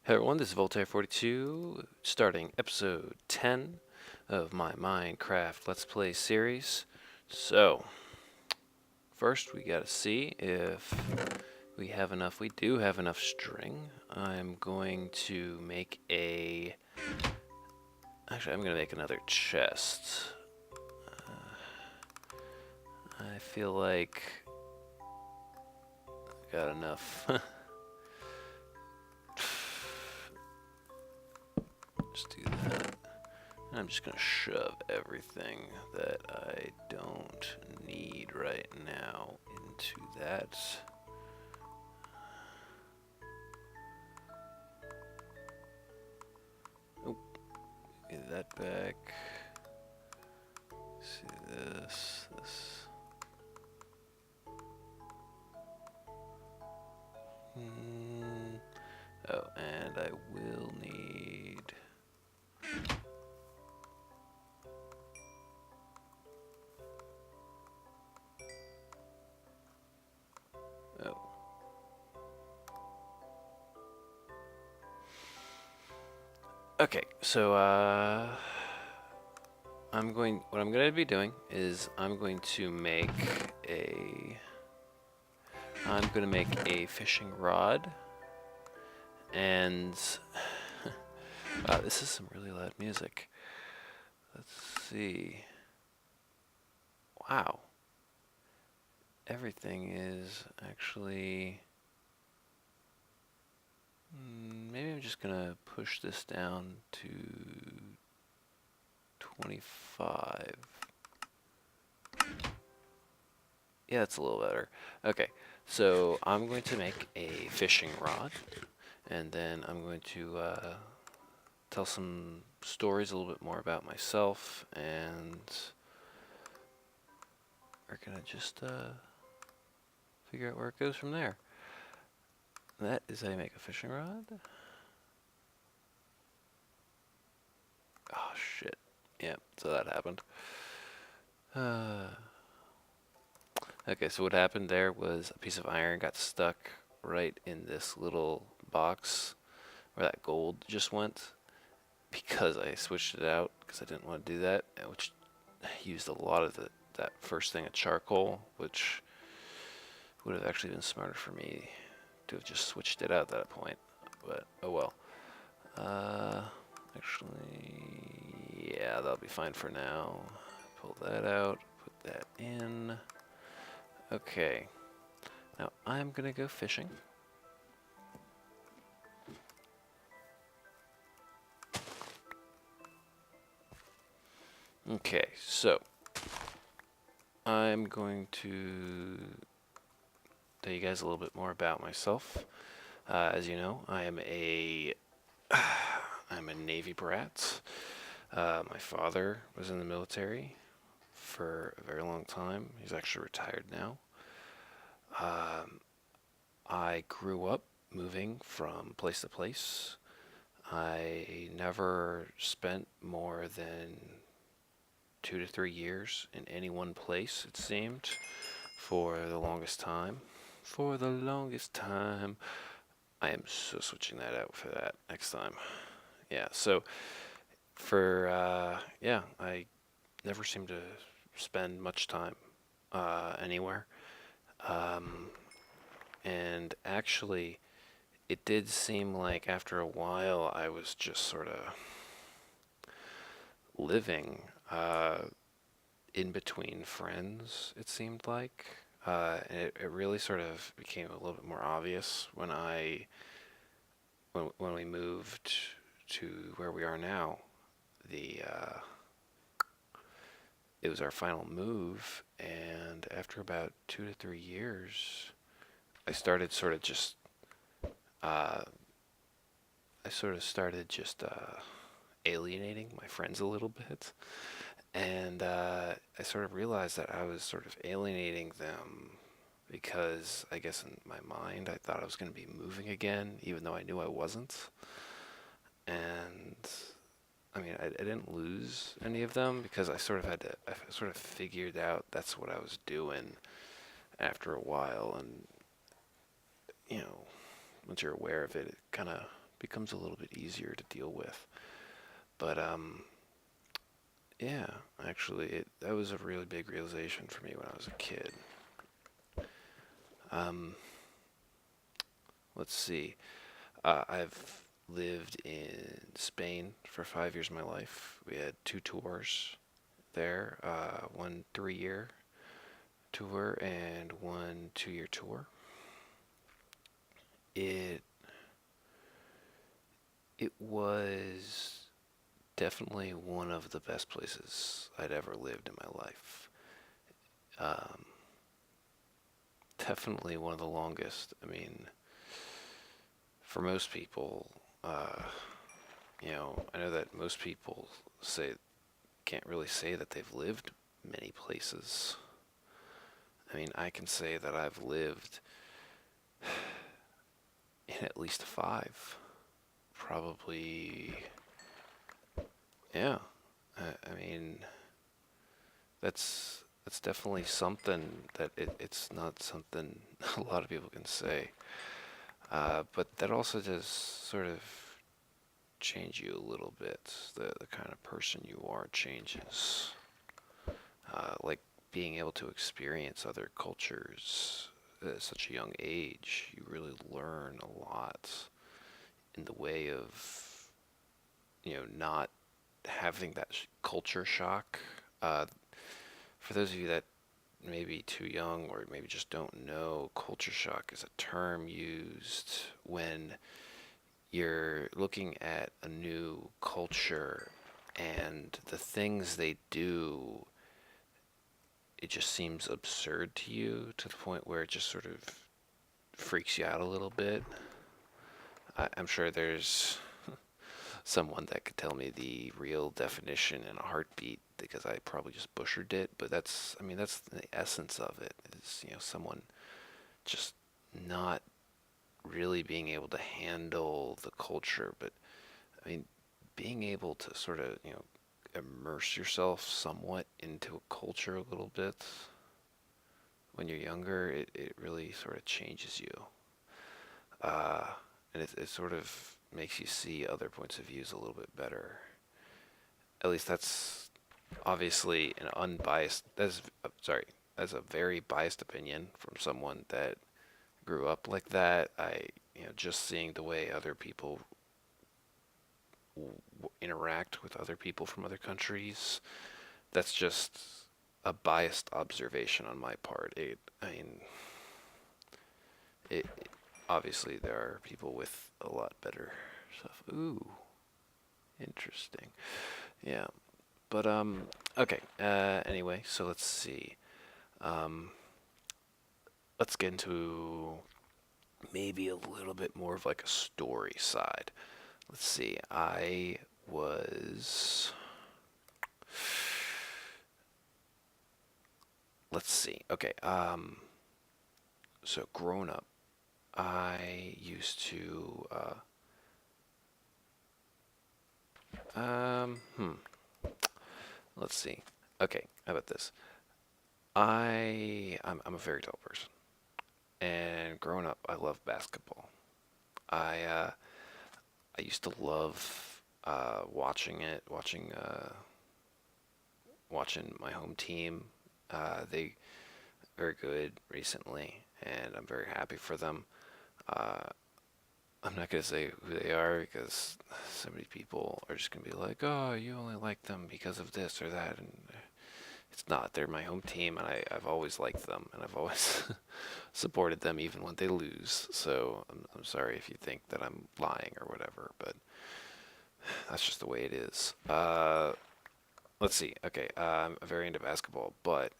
Hey everyone, this is Voltair42, starting episode 10 of my Minecraft Let's Play series. So, first we gotta see if we have enough. We do have enough string. I'm going to make a... Actually, I'm gonna make another chest. I feel like I got enough. Just do that. I'm just gonna shove everything that I don't need right now into that. Oh, get that back. See this. Oh, and I will need... Oh. Okay, so, what I'm going to be doing is I'm going to make a fishing rod, and wow, this is some really loud music. Let's see. Wow. Everything is actually... maybe I'm just gonna push this down to 25. Yeah, that's a little better. Okay, so I'm going to make a fishing rod, and then I'm going to tell some stories a little bit more about myself, and we're gonna just figure out where it goes from there. That is how you make a fishing rod. Oh shit. Yeah, so that happened. Okay, so what happened there was a piece of iron got stuck right in this little box where that gold just went because I switched it out because I didn't want to do that, which used a lot of that first thing of charcoal, which would have actually been smarter for me to have just switched it out at that point, but oh well. Actually, yeah, that'll be fine for now. Pull that out, put that in. Okay, now I'm gonna go fishing. Okay, so I'm going to tell you guys a little bit more about myself. As you know, I'm a Navy brat. My father was in the military for a very long time. He's actually retired now. I grew up moving from place to place. I never spent more than 2 to 3 years in any one place, it seemed, for the longest time. For the longest time. I am so switching that out for that next time. Yeah, so yeah, I never seem to spend much time anywhere. And actually, it did seem like after a while I was just sort of living in between friends, it seemed like. And it really sort of became a little bit more obvious when when we moved to where we are now. It was our final move, and after about 2 to 3 years, I started sort of just alienating my friends a little bit, and I sort of realized that I was sort of alienating them because I guess in my mind I thought I was going to be moving again, even though I knew I wasn't. And I mean, I didn't lose any of them because I sort of figured out that's what I was doing after a while, and you know, once you're aware of it, it kind of becomes a little bit easier to deal with. But yeah, actually, that was a really big realization for me when I was a kid. Um, let's see. I've lived in Spain for 5 years of my life. We had 2 tours there, one 3-year tour and one 2-year tour. It it was definitely one of the best places I'd ever lived in my life. Um, Definitely one of the longest. I mean, for most people, I know that most people say can't really say that they've lived many places. I mean, I can say that I've lived in at least 5. Probably, yeah. I mean, that's definitely something that it's not something a lot of people can say. But that also does sort of change you a little bit. The kind of person you are changes. Like being able to experience other cultures at such a young age, you really learn a lot in the way of, not having that culture shock. For those of you that may be too young or maybe just don't know, culture shock is a term used when you're looking at a new culture and the things they do, it just seems absurd to you to the point where it just sort of freaks you out a little bit. I'm sure there's someone that could tell me the real definition in a heartbeat because I probably just butchered it, but that's the essence of it is, someone just not really being able to handle the culture, but I mean, being able to sort of, immerse yourself somewhat into a culture a little bit when you're younger, it really sort of changes you. Uh, and it sort of makes you see other points of views a little bit better. At least that's obviously an unbiased, that's a very biased opinion from someone that grew up like that. Just seeing the way other people interact with other people from other countries, that's just a biased observation on my part. It obviously there are people with a lot better stuff. Ooh, interesting. Yeah, but okay. Anyway, so let's see. Um, let's get into maybe a little bit more of like a story side. Let's see. I was. Let's see. Okay. So growing up, I used to. Let's see. Okay. How about this? I'm a very tall person, and growing up, I love basketball. I uh, I used to love watching it, watching my home team. They very good recently, and I'm very happy for them. Uh, I'm not gonna say who they are because so many people are just gonna be like, "Oh, you only like them because of this or that," and it's not. They're my home team, and I've always liked them, and I've always supported them even when they lose. So I'm sorry if you think that I'm lying or whatever, but that's just the way it is. Let's see. Okay, I'm very into basketball, but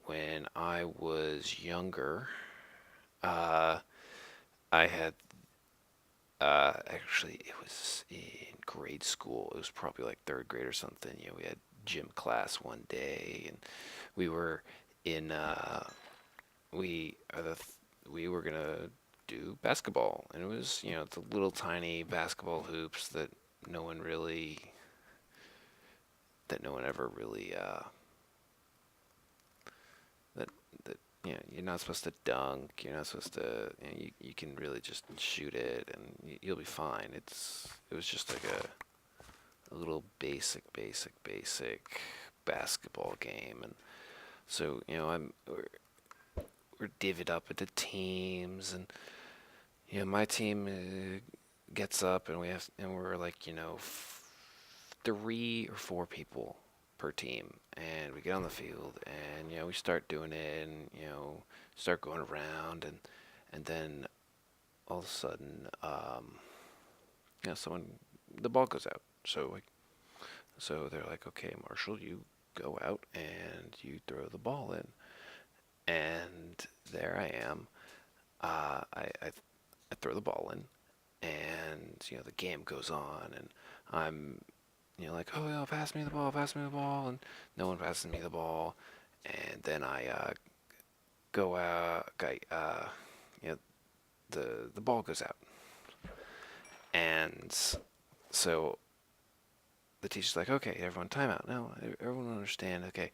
when I was younger, uh, I had actually it was in grade school. It was probably like third grade or something. We had gym class one day, and we were in we were gonna do basketball, and it was the little tiny basketball hoops no one really that no one ever really that you're not supposed to dunk. You're not supposed to. You can really just shoot it, and you'll be fine. It was just like a little basic basketball game, and so we're divvied up into teams, and my team gets up, and we're like 3 or 4 people per team, and we get on the field, and we start doing it, and start going around, and then all of a sudden, someone the ball goes out, so they're like, okay, Marshall, you go out and you throw the ball in, and there I am. I throw the ball in, and the game goes on, and I'm like, oh, pass me the ball, and no one passes me the ball, and then I go out, you know, the ball goes out, and so the teacher's like, okay, everyone, timeout. Now everyone will understand. Okay,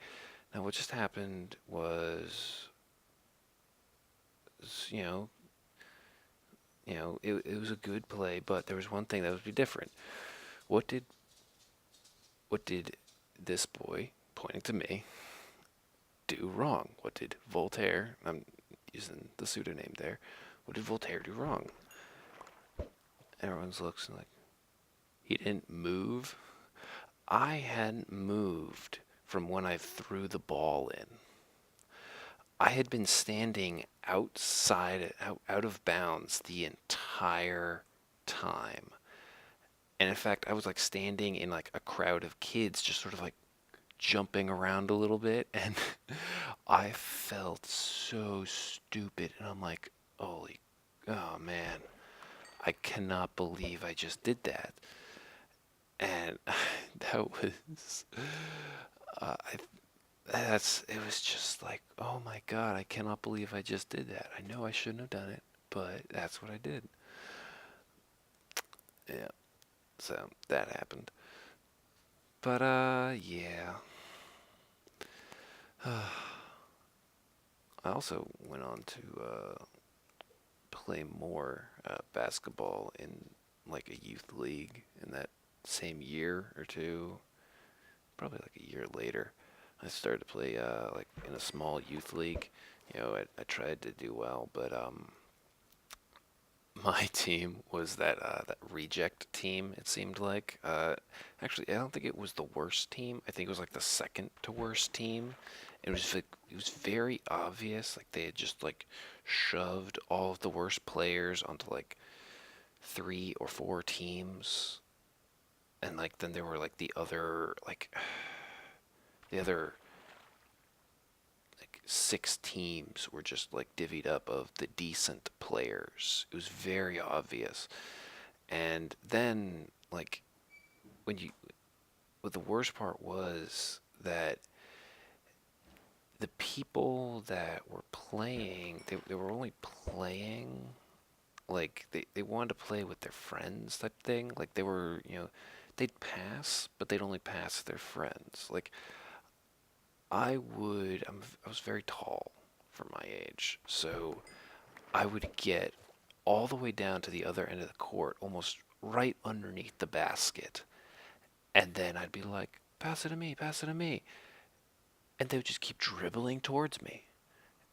now what just happened was, you know, it was a good play, but there was one thing that would be different. What did this boy, pointing to me, do wrong? What did Voltaire, I'm using the pseudonym there, what did Voltaire do wrong? Everyone's looking like, he didn't move. I hadn't moved from when I threw the ball in. I had been standing outside, out of bounds the entire time. And in fact, I was like standing in like a crowd of kids, just sort of like jumping around a little bit. And I felt so stupid. And I'm like, oh man, I cannot believe I just did that. And that was, it was just like, oh my God, I cannot believe I just did that. I know I shouldn't have done it, but that's what I did. Yeah, so that happened. But, yeah. I also went on to play more basketball in like a youth league in that same year or two, probably like a year later. I started to play like in a small youth league. I tried to do well, but my team was that reject team. It seemed like. Actually, I don't think it was the worst team. I think it was like the second to worst team. It was very obvious. Like they had just like shoved all of the worst players onto like 3 or 4 teams, and like then there were like the other like 6 teams were just like divvied up of the decent players. It was very obvious. And then like when you what the worst part was that the people that were playing, they were only playing like they wanted to play with their friends type thing. Like they were, they'd pass, but they'd only pass their friends. Like I was very tall for my age, so I would get all the way down to the other end of the court, almost right underneath the basket, and then I'd be like, pass it to me, pass it to me. And they would just keep dribbling towards me.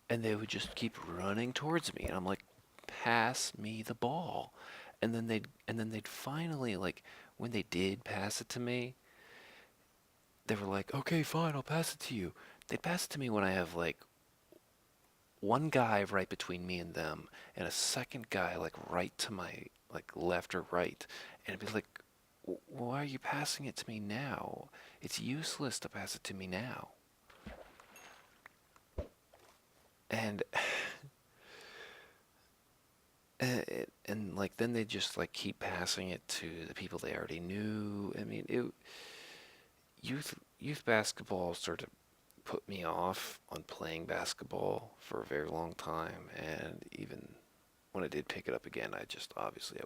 And they would just keep running towards me. And I'm like, pass me the ball. And then they'd finally, like, when they did pass it to me, they were like, okay, fine, I'll pass it to you. They'd pass it to me when I have like one guy right between me and them, and a second guy like right to my like left or right. And it'd be like, why are you passing it to me now? It's useless to pass it to me now. And and like then they just like keep passing it to the people they already knew. I mean, youth basketball sort of put me off on playing basketball for a very long time, and even when I did pick it up again, I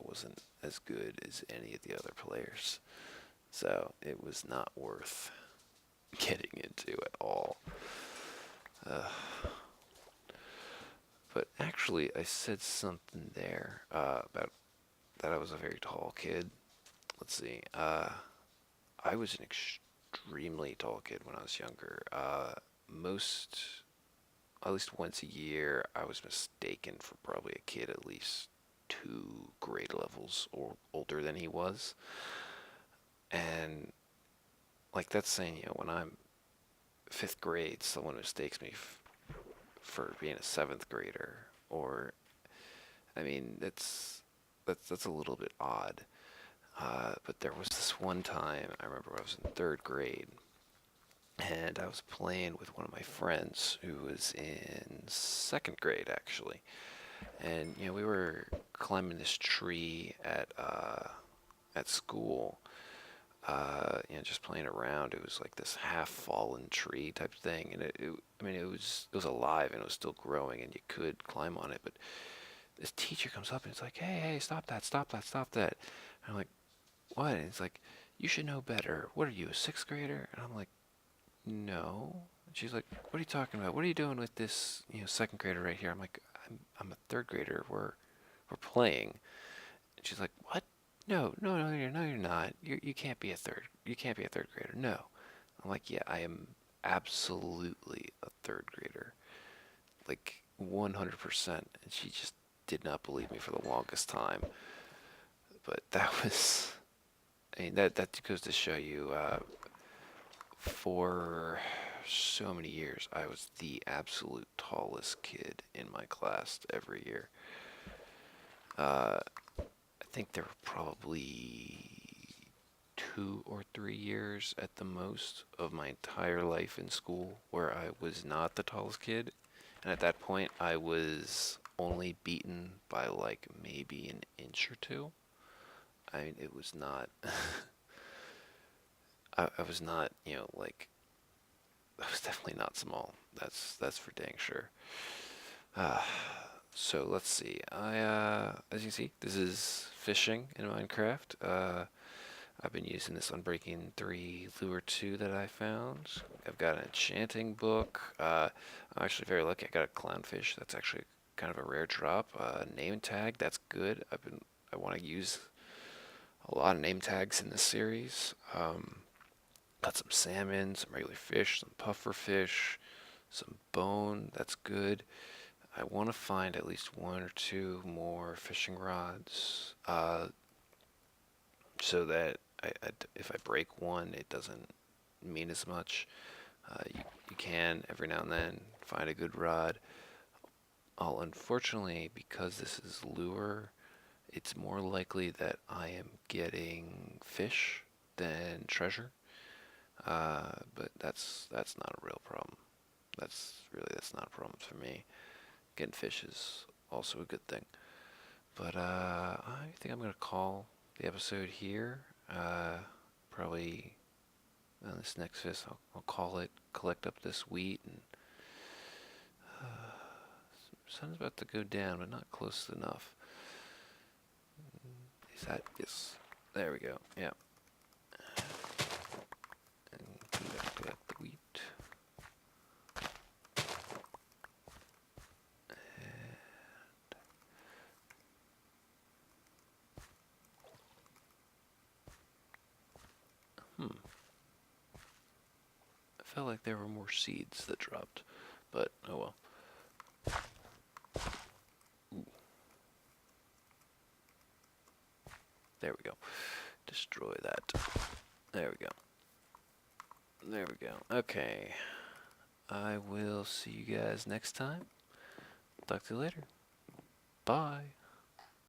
wasn't as good as any of the other players. So it was not worth getting into at all. Uh, But actually, I said something there about that I was a very tall kid. Let's see. I was an extremely tall kid when I was younger. Most, at least once a year, I was mistaken for probably a kid at least 2 grade levels or older than he was. And like that's saying, when I'm fifth grade, someone mistakes me for being a seventh grader, or I mean, that's a little bit odd. But there was this one time I remember I was in third grade, and I was playing with one of my friends who was in second grade actually, and we were climbing this tree at school. Just playing around. It was like this half-fallen tree type thing, and I mean, it was alive and it was still growing, and you could climb on it. But this teacher comes up and it's like, "Hey, hey, stop that, stop that, stop that!" And I'm like, "What?" And it's like, "You should know better. What are you, a sixth grader?" And I'm like, "No." And she's like, "What are you talking about? What are you doing with this, second grader right here?" I'm like, "I'm a third grader. We're playing." And she's like, "What? No, no, no, you're not. You can't be a third. You can't be a third grader. No." I'm like, "Yeah, I am absolutely a third grader, like 100%." And she just did not believe me for the longest time. But that was, I mean, that goes to show you, for so many years, I was the absolute tallest kid in my class every year. I think there were probably 2 or 3 years at the most of my entire life in school where I was not the tallest kid. And at that point, I was only beaten by like maybe an inch or two. I mean, it was not, I was not, like, I was definitely not small. That's for dang sure. Uh, so let's see. As you can see, this is fishing in Minecraft. I've been using this Unbreaking 3 Lure 2 that I found. I've got an enchanting book. I'm actually very lucky. I got a clownfish. That's actually kind of a rare drop. Name tag. That's good. I want to use a lot of name tags in this series. Got some salmon, some regular fish, some puffer fish, some bone. That's good. I want to find at least 1 or 2 more fishing rods, so that if I break one, it doesn't mean as much. You can every now and then find a good rod. Unfortunately, because this is lure, it's more likely that I am getting fish than treasure. But that's not a real problem. That's not a problem for me. Getting fish is also a good thing. But I think I'm gonna call the episode here. Probably on this next vis, I'll call it. Collect up this wheat, and sun's about to go down, but not close enough. Is that yes? There we go. Yeah. And collect up the wheat. I felt like there were more seeds that dropped, but oh well. Ooh. There we go. Destroy that. There we go. There we go. Okay. I will see you guys next time. Talk to you later. Bye.